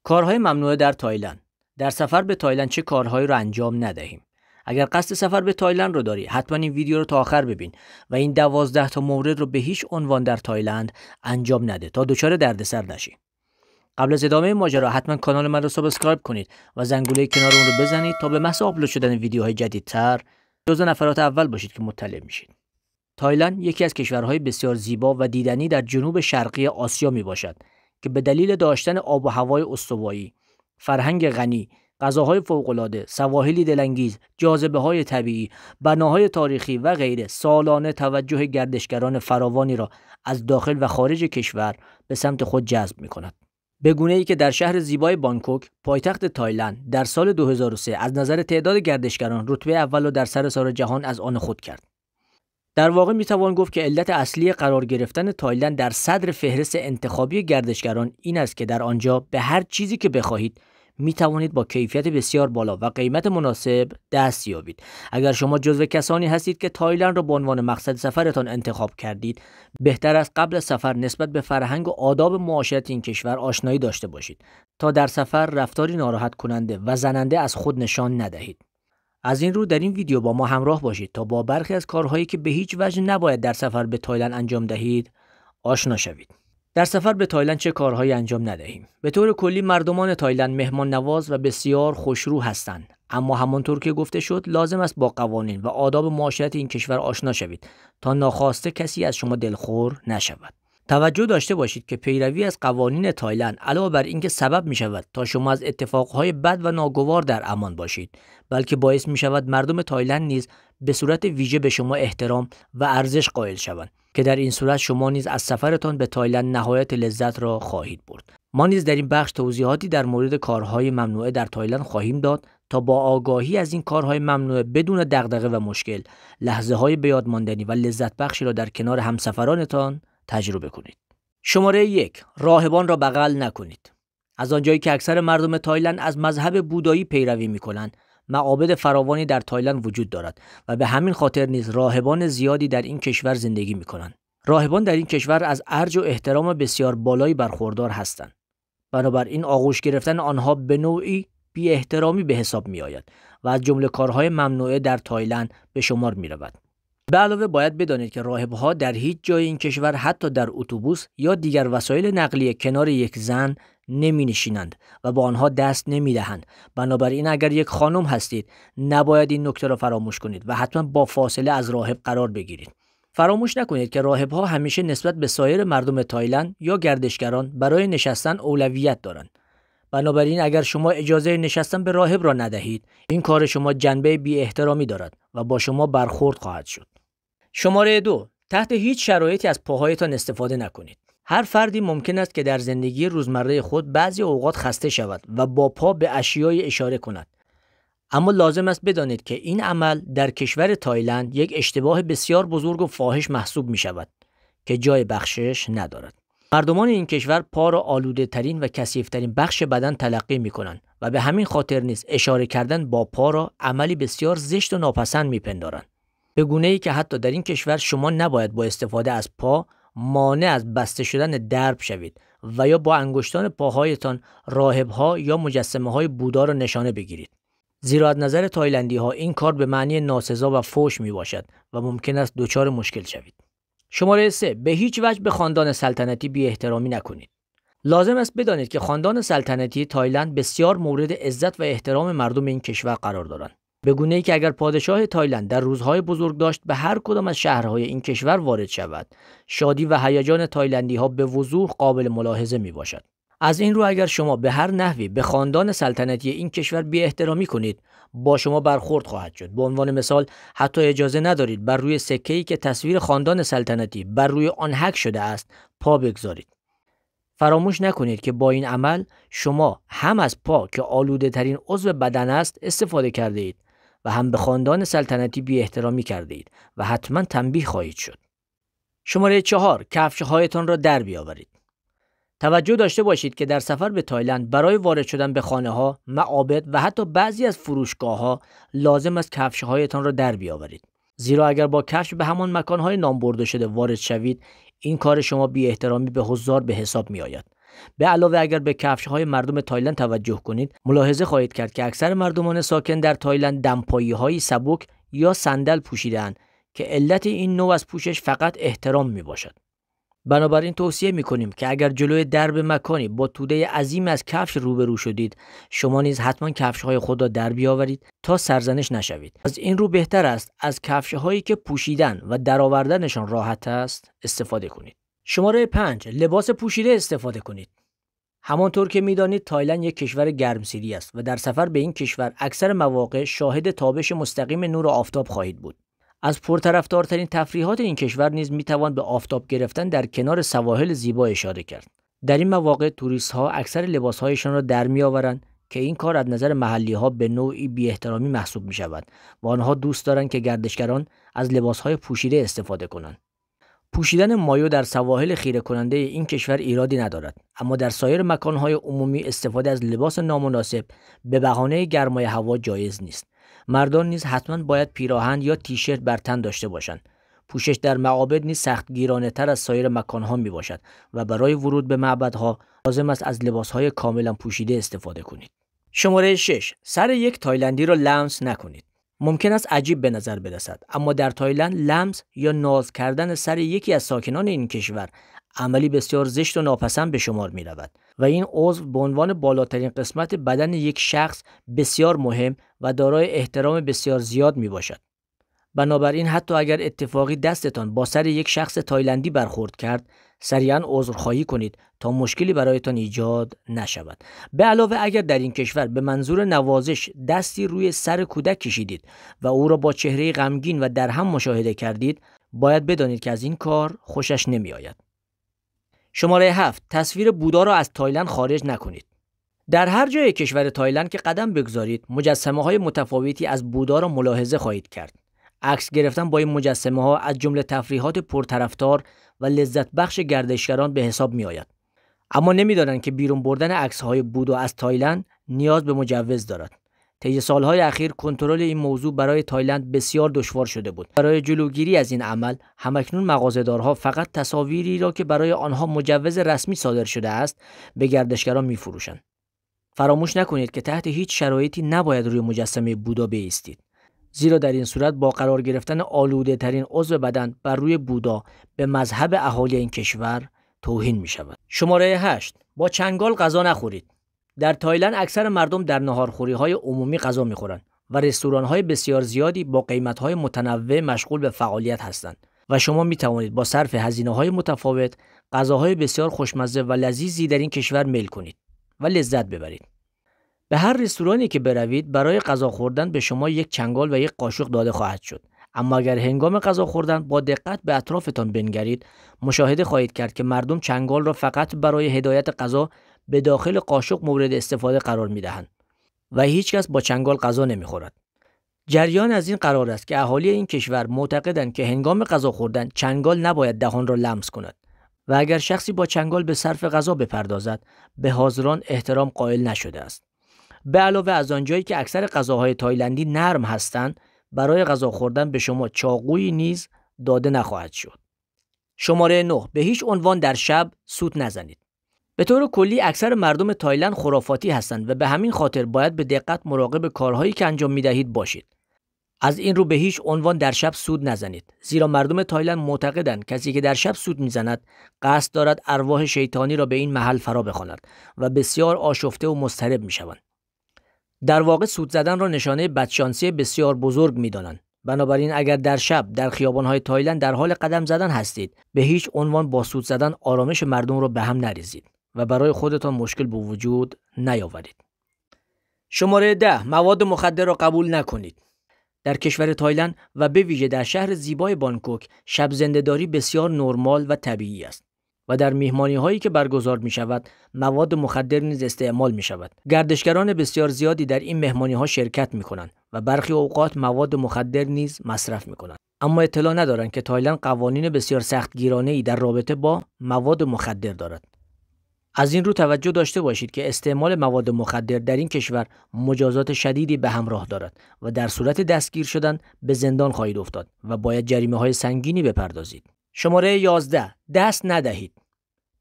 کارهای ممنوعه در تایلند. در سفر به تایلند چه کارهایی رو انجام ندهیم؟ اگر قصد سفر به تایلند رو داری، حتما این ویدیو رو تا آخر ببین و این 12 تا مورد رو به هیچ عنوان در تایلند انجام نده تا دچار دردسر نشی. قبل از ادامه ماجرا حتما کانال من رو سابسکرایب کنید و زنگوله کنار اون رو بزنید تا به محض آپلود شدن ویدیوهای جدیدتر جزو نفرات اول باشید که مطلع میشید. تایلند یکی از کشورهای بسیار زیبا و دیدنی در جنوب شرقی آسیا می باشد که به دلیل داشتن آب و هوای استوایی، فرهنگ غنی، غذاهای فوق‌العاده، سواحلی دلانگیز، جاذبه‌های طبیعی، بناهای تاریخی و غیره سالانه توجه گردشگران فراوانی را از داخل و خارج کشور به سمت خود جذب می‌کند. به گونه‌ای که در شهر زیبای بانکوک، پایتخت تایلند، در سال 2003 از نظر تعداد گردشگران رتبه اول را در سراسر جهان از آن خود کرد. در واقع میتوان گفت که علت اصلی قرار گرفتن تایلند در صدر فهرست انتخابی گردشگران این است که در آنجا به هر چیزی که بخواهید میتوانید با کیفیت بسیار بالا و قیمت مناسب دست یابید. اگر شما جزو کسانی هستید که تایلند را به عنوان مقصد سفرتان انتخاب کردید، بهتر است قبل از سفر نسبت به فرهنگ و آداب معاشرت این کشور آشنایی داشته باشید تا در سفر رفتاری ناراحت کننده و زننده از خود نشان ندهید. از این رو در این ویدیو با ما همراه باشید تا با برخی از کارهایی که به هیچ وجه نباید در سفر به تایلند انجام دهید آشنا شوید. در سفر به تایلند چه کارهایی انجام ندهیم؟ به طور کلی مردمان تایلند مهمان نواز و بسیار خوشرو هستند، اما همانطور که گفته شد لازم است با قوانین و آداب معاشرت این کشور آشنا شوید تا ناخواسته کسی از شما دلخور نشود. توجه داشته باشید که پیروی از قوانین تایلند علاوه بر اینکه سبب می شود تا شما از اتفاقهای بد و ناگوار در امان باشید، بلکه باعث می شود مردم تایلند نیز به صورت ویژه به شما احترام و ارزش قائل شوند که در این صورت شما نیز از سفرتان به تایلند نهایت لذت را خواهید برد. ما نیز در این بخش توضیحاتی در مورد کارهای ممنوعه در تایلند خواهیم داد تا با آگاهی از این کارهای ممنوعه بدون دغدغه و مشکل لحظه‌های بیاد ماندنی و لذت بخشی را در کنار همسفرانتان تجربه کنید. شماره 1. راهبان را بغل نکنید. از آنجایی که اکثر مردم تایلند از مذهب بودایی پیروی می‌کنند، معابد فراوانی در تایلند وجود دارد و به همین خاطر نیز راهبان زیادی در این کشور زندگی می‌کنند. راهبان در این کشور از ارج و احترام بسیار بالایی برخوردار هستند. بنابراین آغوش گرفتن آنها به نوعی بی احترامی به حساب می‌آید و از جمله کارهای ممنوعه در تایلند به شمار می‌رود. به علاوه باید بدانید که راهب‌ها در هیچ جای این کشور حتی در اتوبوس یا دیگر وسایل نقلیه کنار یک زن نمی‌نشینند و با آنها دست نمی‌دهند. بنابراین اگر یک خانم هستید نباید این نکته را فراموش کنید و حتما با فاصله از راهب قرار بگیرید. فراموش نکنید که راهب‌ها همیشه نسبت به سایر مردم تایلند یا گردشگران برای نشستن اولویت دارند. بنابراین اگر شما اجازه نشستن به راهب را ندهید، این کار شما جنبه بی احترامی دارد و با شما برخورد خواهد شد. شماره 2. تحت هیچ شرایطی از پاهایتان استفاده نکنید. هر فردی ممکن است که در زندگی روزمره خود بعضی اوقات خسته شود و با پا به اشیای اشاره کند. اما لازم است بدانید که این عمل در کشور تایلند یک اشتباه بسیار بزرگ و فاحش محسوب می شود که جای بخشش ندارد. مردمان این کشور پا را آلوده ترین و کثیف ترین بخش بدن تلقی می کنند و به همین خاطر نیز اشاره کردن با پا را عملی بسیار زشت و ناپسند می پندارند. به گونه‌ای که حتی در این کشور شما نباید با استفاده از پا مانع از بسته شدن درب شوید و یا با انگشتان پاهایتان راهب‌ها یا مجسمه‌های بودا را نشانه بگیرید. زیرا از نظر تایلندی‌ها این کار به معنی ناسزا و فحش میباشد و ممکن است دچار مشکل شوید. شماره 3. به هیچ وجه به خاندان سلطنتی بی احترامی نکنید. لازم است بدانید که خاندان سلطنتی تایلند بسیار مورد عزت و احترام مردم این کشور قرار دارند. به گونه‌ای که اگر پادشاه تایلند در روزهای بزرگداشت به هر کدام از شهرهای این کشور وارد شود، شادی و هیجان تایلندی‌ها به وضوح قابل ملاحظه میباشد. از این رو اگر شما به هر نحوی به خاندان سلطنتی این کشور بی احترامی کنید، با شما برخورد خواهد شد. به عنوان مثال، حتی اجازه ندارید بر روی سکه‌ای که تصویر خاندان سلطنتی بر روی آن حک شده است پا بگذارید. فراموش نکنید که با این عمل شما هم از پا که آلوده ترین عضو بدن است استفاده کرده اید و هم به خاندان سلطنتی بی احترامی کرده اید و حتما تنبیه خواهید شد. شماره 4. کفش‌هایتان را در بیاورید. توجه داشته باشید که در سفر به تایلند برای وارد شدن به خانه‌ها، معابد و حتی بعضی از فروشگاه‌ها لازم است کفش‌هایتان را در بیاورید. زیرا اگر با کفش به همان مکان‌های نام برده شده وارد شوید، این کار شما بی احترامی به حضار به حساب می‌آید. به علاوه اگر به کفش‌های مردم تایلند توجه کنید، ملاحظه خواهید کرد که اکثر مردمان ساکن در تایلند دمپایی‌های سبک یا صندل پوشیده‌اند که علت این نوع از پوشش فقط احترام میباشد. بنابراین توصیه میکنیم که اگر جلوی درب مکانی با توده عظیم از کفش روبرو شدید، شما نیز حتما کفش‌های خود را در بیاورید تا سرزنش نشوید. از این رو بهتر است از کفش‌هایی که پوشیدن و درآوردنشان راحت است استفاده کنید. شماره 5، لباس پوشیده استفاده کنید. همانطور که میدانید تایلند یک کشور گرمسیری است و در سفر به این کشور اکثر مواقع شاهد تابش مستقیم نور آفتاب خواهید بود. از پرطرفدارترین تفریحات این کشور نیز میتوان به آفتاب گرفتن در کنار سواحل زیبا اشاره کرد. در این مواقع توریست‌ها اکثر لباس‌هایشان را در می‌آورند که این کار از نظر محلی‌ها به نوعی بی‌احترامی محسوب می‌شود و آنها دوست دارند که گردشگران از لباس‌های پوشیده استفاده کنند. پوشیدن مایو در سواحل خیره کننده این کشور ایرادی ندارد، اما در سایر مکان‌های عمومی استفاده از لباس نامناسب به بهانه گرمای هوا جایز نیست. مردان نیز حتما باید پیراهن یا تیشرت بر تن داشته باشند. پوشش در معابد نیز سختگیرانه‌تر از سایر مکان‌ها میباشد و برای ورود به معبدها لازم است از لباس‌های کاملا پوشیده استفاده کنید. شماره 6، سر یک تایلندی را لمس نکنید. ممکن است عجیب به نظر برسد، اما در تایلند لمس یا ناز کردن سر یکی از ساکنان این کشور عملی بسیار زشت و ناپسند به شمار می رود و این عضو به عنوان بالاترین قسمت بدن یک شخص بسیار مهم و دارای احترام بسیار زیاد می باشد. بنابراین حتی اگر اتفاقی دستتان با سر یک شخص تایلندی برخورد کرد، سریعا عذرخواهی کنید تا مشکلی برایتان ایجاد نشود. به علاوه اگر در این کشور به منظور نوازش دستی روی سر کودک کشیدید و او را با چهره غمگین و درهم مشاهده کردید، باید بدانید که از این کار خوشش نمی آید. شماره 7، تصویر بودا را از تایلند خارج نکنید. در هر جای کشور تایلند که قدم بگذارید، مجسمه‌های متفاوتی از بودا را ملاحظه خواهید کرد. عکس گرفتن با این مجسمه‌ها از جمله تفریحات پرطرفدار و لذت بخش گردشگران به حساب می آید. اما نمی‌دانند که بیرون بردن عکس‌های بودا از تایلند نیاز به مجوز دارد. طی سالهای اخیر کنترل این موضوع برای تایلند بسیار دشوار شده بود. برای جلوگیری از این عمل، همکنون مغازه‌دارها فقط تصاویری را که برای آنها مجوز رسمی صادر شده است، به گردشگران می‌فروشند. فراموش نکنید که تحت هیچ شرایطی نباید روی مجسمه بودا بایستید، زیرا در این صورت با قرار گرفتن آلوده‌ترین عضو بدن بر روی بودا به مذهب اهالی این کشور توهین می‌شود. شماره 8، با چنگال غذا نخورید. در تایلند اکثر مردم در ناهارخوری‌های عمومی غذا می‌خورند و رستوران‌های بسیار زیادی با قیمت‌های متنوع مشغول به فعالیت هستند و شما می‌توانید با صرف هزینه‌های متفاوت غذاهای بسیار خوشمزه و لذیذی در این کشور میل کنید و لذت ببرید. به هر رستورانی که بروید برای غذا خوردن به شما یک چنگال و یک قاشق داده خواهد شد. اما اگر هنگام غذا خوردن با دقت به اطرافتان بنگرید، مشاهده خواهید کرد که مردم چنگال را فقط برای هدایت غذا به داخل قاشق مورد استفاده قرار می‌دهند و هیچ کس با چنگال غذا نمی‌خورد. جریان از این قرار است که اهالی این کشور معتقدند که هنگام غذا خوردن چنگال نباید دهان را لمس کند و اگر شخصی با چنگال به صرف غذا بپردازد، به حاضران احترام قائل نشده است. به علاوه از آنجایی که اکثر غذاهای تایلندی نرم هستند، برای غذا خوردن به شما چاقویی نیز داده نخواهد شد. شماره 9، به هیچ عنوان در شب سوت نزنید. به طور کلی اکثر مردم تایلند خرافاتی هستند و به همین خاطر باید به دقت مراقب کارهایی که انجام می‌دهید باشید. از این رو به هیچ عنوان در شب سود نزنید، زیرا مردم تایلند معتقدند کسی که در شب سود می‌زند قصد دارد ارواح شیطانی را به این محل فرا بخواند و بسیار آشفته و مضطرب می‌شوند. در واقع سود زدن را نشانه بدشانسی بسیار بزرگ می‌دانند. بنابراین اگر در شب در خیابان‌های تایلند در حال قدم زدن هستید، به هیچ عنوان با سود زدن آرامش مردم را به هم نریزید و برای خودتان مشکل به وجود نیاورید. شماره 10، مواد مخدر را قبول نکنید. در کشور تایلند و به ویژه در شهر زیبای بانکوک، شب زنده‌داری بسیار نرمال و طبیعی است و در میهمانی‌هایی که برگزار می‌شود، مواد مخدر نیز استعمال می‌شود. گردشگران بسیار زیادی در این مهمانی‌ها شرکت می‌کنند و برخی اوقات مواد مخدر نیز مصرف می‌کنند. اما اطلاع ندارند که تایلند قوانین بسیار سختگیرانه‌ای در رابطه با مواد مخدر دارد. از این رو توجه داشته باشید که استعمال مواد مخدر در این کشور مجازات شدیدی به همراه دارد و در صورت دستگیر شدن به زندان خواهید افتاد و باید جریمه‌های سنگینی بپردازید. شماره 11، دست ندهید.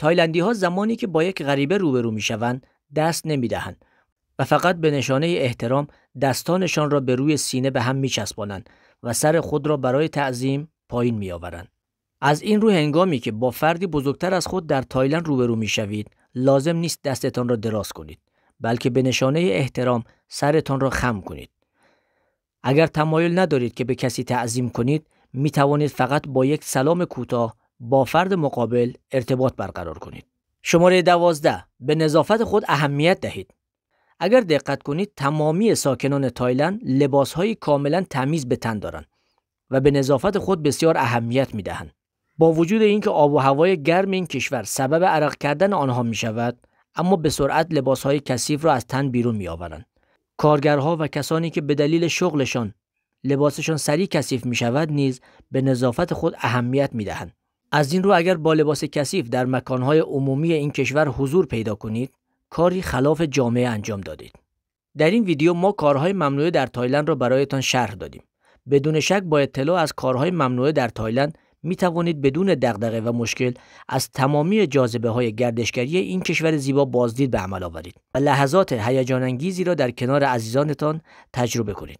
تایلندی ها زمانی که با یک غریبه روبرو میشوند دست نمیدهند و فقط به نشانه احترام دستانشان را به روی سینه به هم میچسبانند و سر خود را برای تعظیم پایین میآورند. از این رو هنگامی که با فردی بزرگتر از خود در تایلند روبرو میشوید لازم نیست دستتان را دراز کنید، بلکه به نشانه احترام سرتان را خم کنید. اگر تمایل ندارید که به کسی تعظیم کنید، می توانید فقط با یک سلام کوتاه با فرد مقابل ارتباط برقرار کنید. شماره 12. به نظافت خود اهمیت دهید. اگر دقت کنید تمامی ساکنان تایلند لباسهای کاملا تمیز به تن دارند و به نظافت خود بسیار اهمیت می دهند. با وجود اینکه آب و هوای گرم این کشور سبب عرق کردن آنها می شود، اما به سرعت لباسهای کثیف را از تن بیرون می آورند. کارگرها و کسانی که به دلیل شغلشان لباسشان سریع کثیف می شود نیز به نظافت خود اهمیت می دهند. از این رو اگر با لباس کثیف در مکانهای عمومی این کشور حضور پیدا کنید، کاری خلاف جامعه انجام دادید. در این ویدیو ما کارهای ممنوعه در تایلند را برایتان شرح دادیم. بدون شک با اطلاع از کارهای ممنوعه در تایلند می توانید بدون دغدغه و مشکل از تمامی جاذبه‌های گردشگری این کشور زیبا بازدید به عمل آورید و لحظات هیجان انگیزی را در کنار عزیزانتان تجربه کنید.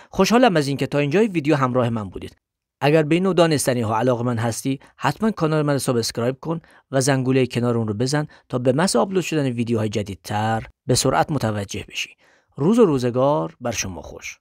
خوشحالم از اینکه تا اینجای ویدیو همراه من بودید. اگر به این نوع دانستنی‌ها علاقه‌مند هستی، حتما کانال من رو سابسکرایب کن و زنگوله کنار اون رو بزن تا به محض آپلود شدن ویدیوهای جدیدتر به سرعت متوجه بشی. روز و روزگار بر شما خوش.